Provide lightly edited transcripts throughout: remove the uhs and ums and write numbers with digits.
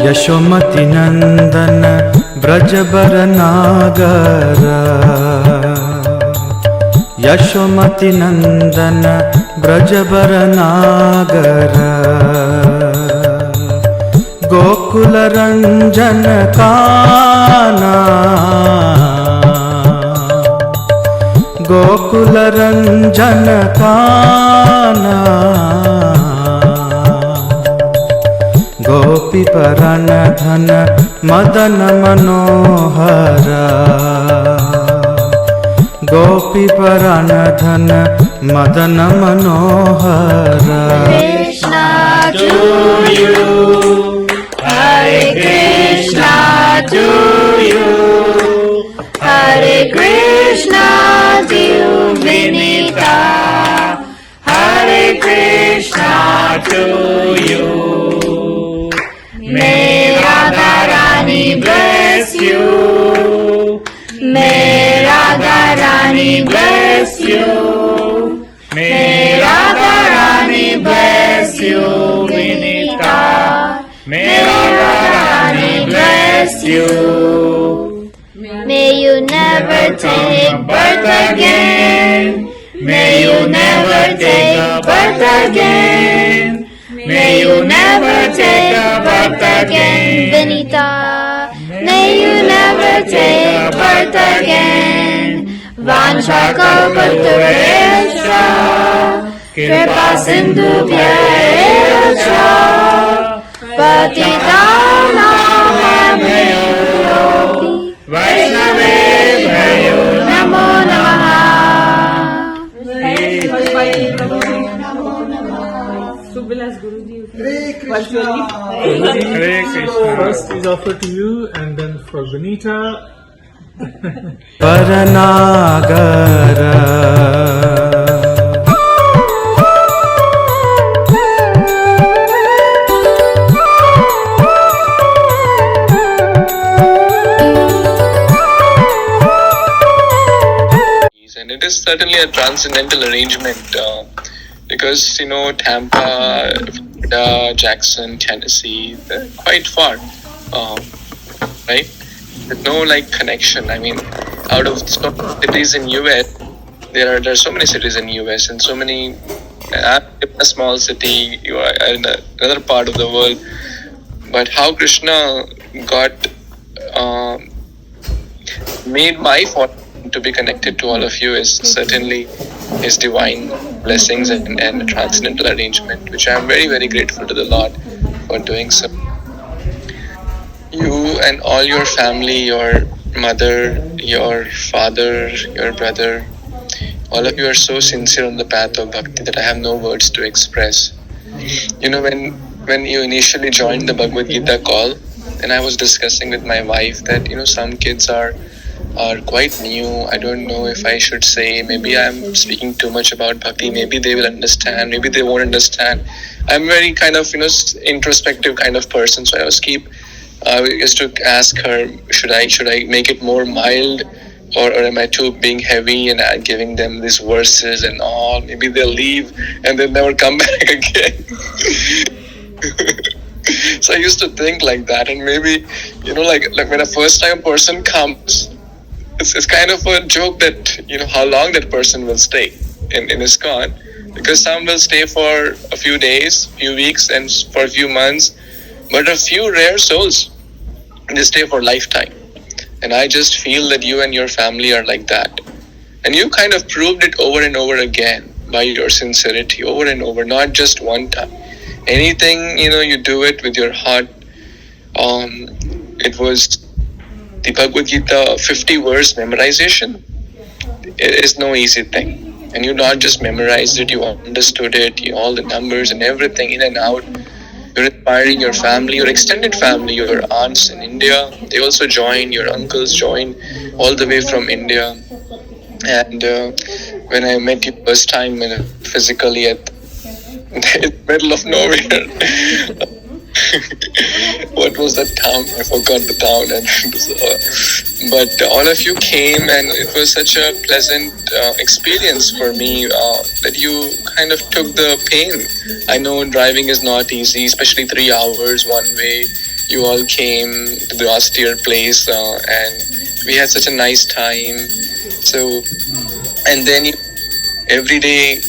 यशोमति नंदन ब्रजबर नागर, यशोमति नंदन ब्रजबर नागर, गोकुल रंजन काना, गोकुल रंजन काना, गोपी परण धन मदन मनोहर, गोपी परण धन मदन मनोहर। Krishna to you, Hare Krishna to you, Hare Krishna Dev Vinita, Hare Krishna to you. May Radha Rani bless you, may Radha Rani bless you, may Radha Rani bless you, Vinita, may Radha Rani bless you. May you never take birth again, may you never take birth again, may you never take birth again, Vinita, may you never take birth again. Vansha kalpatarusha, kripa sindhubhyascha, patitanam Vaishnavebhyo namo namaha. Hare Krishna. First is offered to you and then for Vinita. परनागर and it is certainly a transcendental arrangement because Tampa, Florida, Jackson, Tennessee, they're quite far, right? There's no connection. I mean, out of so many cities in US, there are so many cities in US and so many. I'm in a small city, you are in another part of the world, but how Krishna got made my fortune to be connected to all of you is certainly His divine blessings and transcendental arrangement, which I am very, very grateful to the Lord for doing so. You and all your family, your mother, your father, your brother, all of you are so sincere on the path of bhakti that I have no words to express. When you initially joined the Bhagavad Gita call, and I was discussing with my wife that some kids are quite new. I don't know if I should say, maybe I'm speaking too much about bhakti, maybe they will understand, maybe they won't understand. I'm very kind of introspective kind of person, so I used to ask her, should I make it more mild, or am I too being heavy and giving them these verses and all? Maybe they'll leave and they'll never come back again. So I used to think like that, and maybe like when a first time person comes, it's kind of a joke that how long that person will stay in ISKCON, because some will stay for a few days, few weeks, and for a few months, but a few rare souls, they stay for lifetime. And I just feel that you and your family are like that, and you kind of proved it over and over again by your sincerity, over and over, not just one time. Anything you do it with your heart. It was the Bhagavad Gita 50 verse memorization. It is no easy thing, and you not just memorized it, you understood it, all the numbers and everything in and out. You're inspiring your family, your extended family, your aunts in India, they also join, your uncles join all the way from India. And when I met you first time physically at the middle of nowhere, what was that town? I forgot the town. And but all of you came, and it was such a pleasant experience for me that you kind of took the pain. I know driving is not easy, especially 3 hours one way. You all came to the austere place, and we had such a nice time. So, and then every day,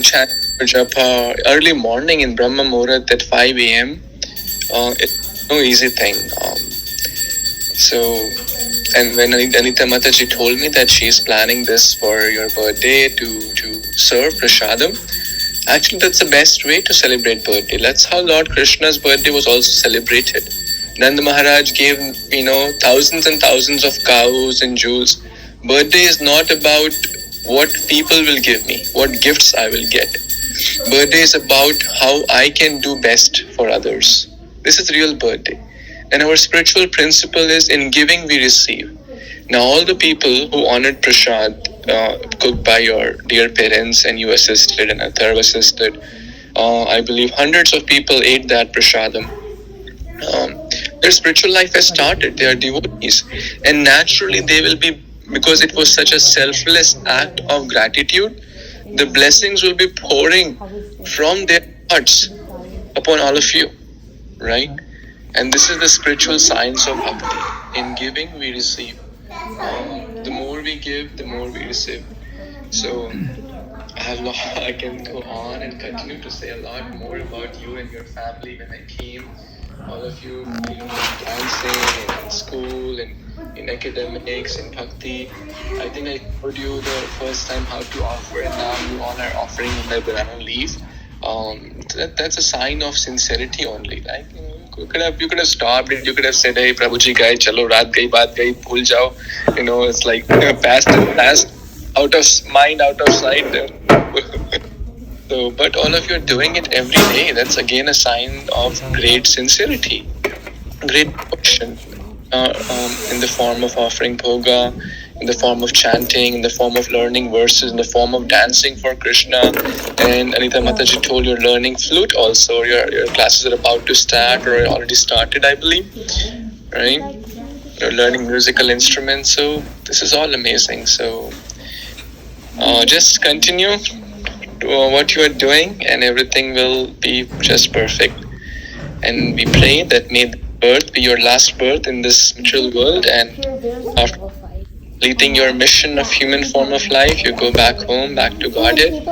chant japa early morning in Brahma Muhurat at 5 a.m. It's no easy thing. And when Anita Mataji told me that she is planning this for your birthday to serve prasadam, actually that's the best way to celebrate birthday. That's how Lord Krishna's birthday was also celebrated. Nanda Maharaj gave, thousands and thousands of cows and jewels. Birthday is not about what people will give me, what gifts I will get. Birthday is about how I can do best for others. This is real birthday. And our spiritual principle is in giving we receive. Now all the people who honored prasad cooked by your dear parents and you assisted and Atharva assisted, I believe hundreds of people ate that prasadam. Their spiritual life has started. They are devotees. And naturally they will be, because it was such a selfless act of gratitude, the blessings will be pouring from their hearts upon all of you. Right? And this is the spiritual science of bhakti. In giving, we receive. The more we give, the more we receive. So, I can go on and continue to say a lot more about you and your family. When I came, all of you, dancing in school and in academics and bhakti. I think I told you the first time how to offer, and now you all are offering on the banana leaf. That's a sign of sincerity only. Like you could have stopped it. You could have said, "Hey, Prabhuji, guys, chalo, raat gayi, baat gayi, bhul jao." It's like past and past, out of mind, out of sight. So, but all of you are doing it every day. That's again a sign of great sincerity, great devotion, in the form of offering bhoga, in the form of chanting, in the form of learning verses, in the form of dancing for Krishna. And Anita Mataji told you're learning flute also. Your classes are about to start or already started, I believe. Right? You're learning musical instruments. So this is all amazing. So just continue what you are doing and everything will be just perfect. And we pray that may the birth be your last birth in this material world, and after completing your mission of human form of life, you go back home, back to Godhead,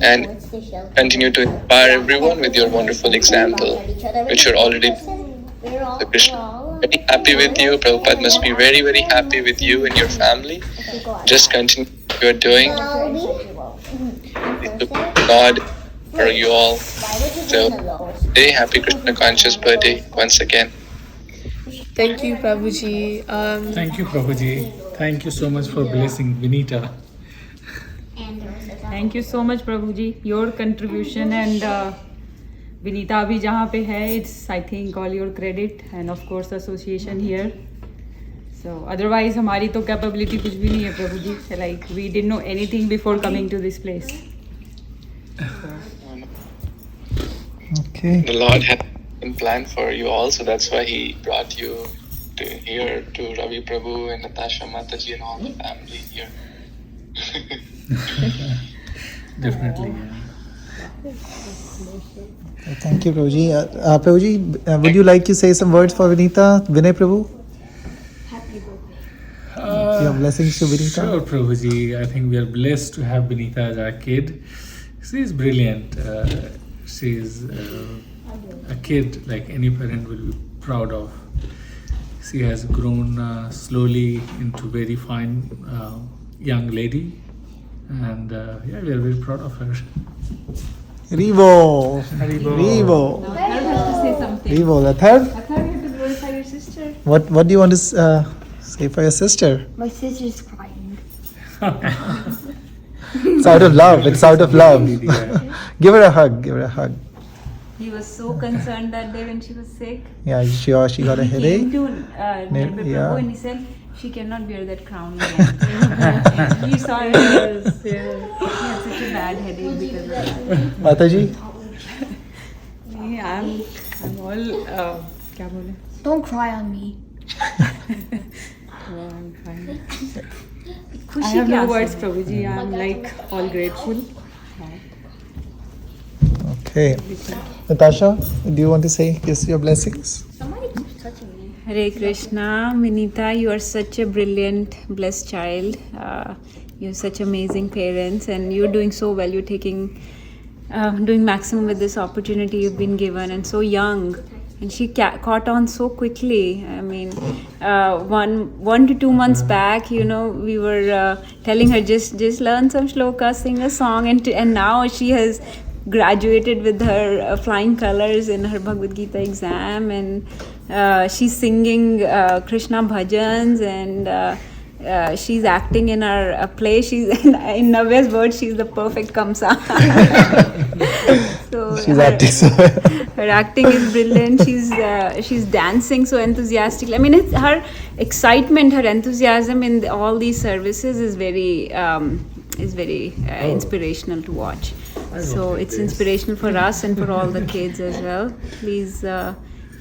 and continue to inspire everyone with your wonderful example, which you're already very happy with you. Prabhupada must be very, very happy with you and your family. Just continue what you're doing. God for you all. So, very happy Krishna conscious birthday once again. Thank you, Prabhuji. Thank you, Prabhuji. Thank you so much for blessing Vinita. Thank you so much, Prabhuji. Your contribution and Vinita abhi jahan pe hai, it's I think all your credit, and of course association here. So otherwise हमारी तो capability कुछ भी नहीं है Prabhuji. Like we didn't know anything before coming to this place. Okay. The Lord had been planned for you all, so that's why He brought you here to Ravi Prabhu and Natasha Mataji and all the family here. Definitely. Thank you, Prabhuji. Prabhuji, would you like to say some words for Vinita, Vinay Prabhu? Your blessings to Vinita. Sure, Prabhuji. I think we are blessed to have Vinita as our kid. She is brilliant. She is a kid like any parent will be proud of. She has grown slowly into very fine young lady, and yeah, we are very proud of her. Rivo. Haribo. Rivo. Athar has to say something. Rivo. The third. Athar, you have to glorify your sister. What do you want to say for your sister? My sister's crying. It's out of love. It's out of love. Yeah. Give her a hug. Give her a hug. He was so concerned that day when she was sick. Yeah, she got a He came headache. to Nirbe Yeah. Prabhu and he said, she cannot wear that crown again. He saw it. Yes, yeah. He had such a bad headache because of that. Mataji? Yeah, I'm all क्या बोले? Don't cry on me. Oh, I'm fine. I have no words, Prabhuji. I'm like all grateful. Okay. Natasha, do you want to say your blessings? Hare Krishna, Vinita, you are such a brilliant, blessed child. You have such amazing parents, and you're doing so well. You're doing maximum with this opportunity you've been given, and so young. And she caught on so quickly. I mean, 1 to 2 months back, we were telling her just learn some shlokas, sing a song, and now she has graduated with her flying colors in her Bhagavad Gita exam, and she's singing Krishna bhajans, and she's acting in our play. She's in Navya's words, she's the perfect Kamsa. So She's acting so well. her acting is brilliant. She's dancing so enthusiastically. I mean, her excitement, her enthusiasm in all these services is very inspirational to watch. So it's inspirational for us and for all the kids as well. Please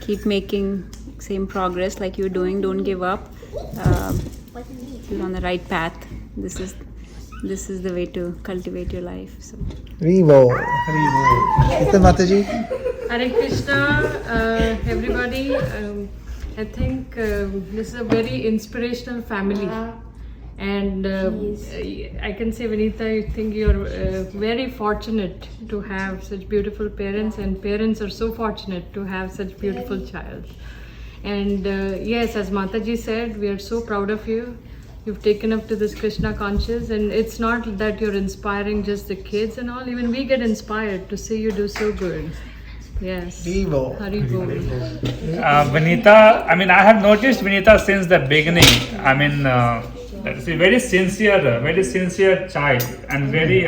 keep making same progress like you're doing. Don't give up. You're on the right path. This is the way to cultivate your life. So. Revo. Nitin Mataji? Hare Krishna, everybody. I think this is a very inspirational family. And I can say, Vinita, I think you're very fortunate to have such beautiful parents, and parents are so fortunate to have such beautiful child. And yes, as Mataji said, we are so proud of you. You've taken up to this Krishna conscious, and it's not that you're inspiring just the kids and all. Even we get inspired to see you do so good. Yes. Revo. Haribol. Vinita, I mean, I have noticed Vinita since the beginning. I mean, that's a very sincere child, and very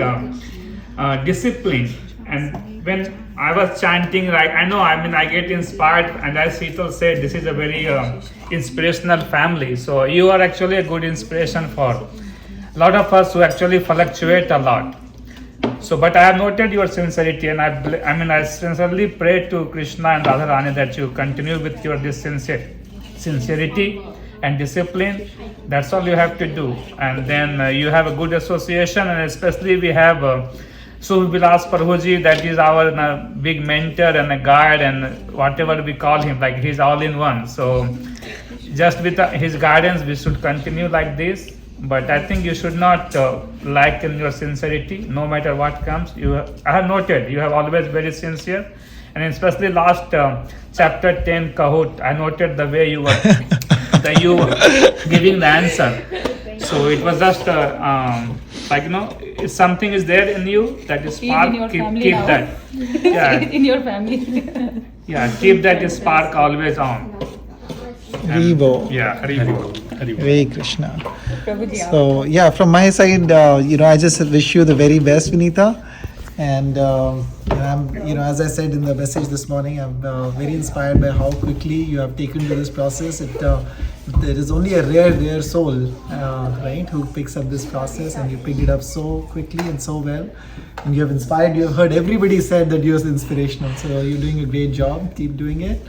disciplined. And when I was chanting, like I get inspired, and as Sheetal said, this is a very inspirational family. So you are actually a good inspiration for a lot of us who actually fluctuate a lot. So, but I have noted your sincerity, and I sincerely pray to Krishna and Radharani that you continue with your this sincerity and discipline. That's all you have to do. And then you have a good association, and especially we have Subhavilas Prabhuji, that is our big mentor and a guide, and whatever we call him, like he's all in one. So just with his guidance, we should continue like this. But I think you should not lack in your sincerity, no matter what comes. I have noted you have always very sincere, and especially last chapter 10 Kahoot, I noted the way you were giving the answer. So it was just if something is there in you that is spark, keep that. Yeah. In your family. Yeah, keep that spark always on. Revo. Yeah, Haribo. Hare Krishna. Prabhuji, So yeah, from my side, I just wish you the very best, Vinita. And I'm, as I said in the message this morning, I'm very inspired by how quickly you have taken to this process. There is only a rare soul, right, who picks up this process, and you picked it up so quickly and so well. And you have inspired. You have heard everybody said that you're inspirational. So you're doing a great job. Keep doing it.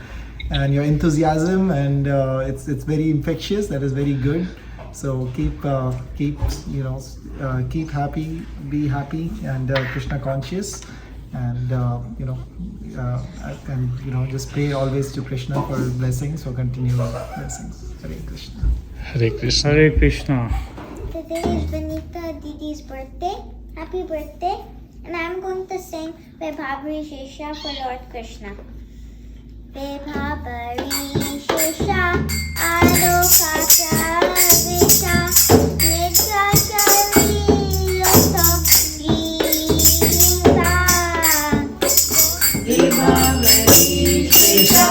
And your enthusiasm, and it's very infectious. That is very good. So keep happy, be happy, and Krishna conscious, and just pray always to Krishna for blessings, for continued blessings. Hare Krishna. Hare Krishna. Hare Krishna. Today is Vinita Didi's birthday. Happy birthday! And I'm going to sing Vibhabari Shesha for Lord Krishna. Vibhabari Shesha Alokata Visha Nitra Shari Rato Gita. Vibhabari Shesha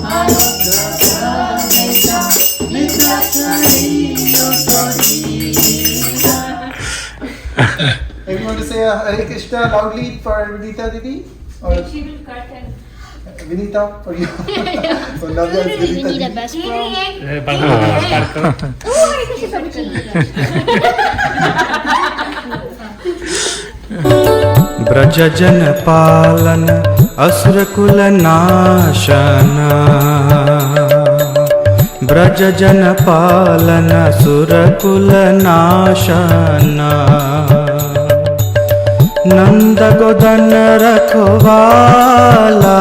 Alokata Visha Nitra Shari Rato Gita. Everyone to say Hare Krishna loudly for Vinita Didi? Or she will cut and Vinita for you? For Navya, it's Vinita Vinita Didi. best bro. Bhagavad Gita. Oh, Hare Krishna Prabhuji. Braj जन पालन असुर कुल नाशन ब्रज जन पालन असुर कुल नाशन नंद गोदन रखवाला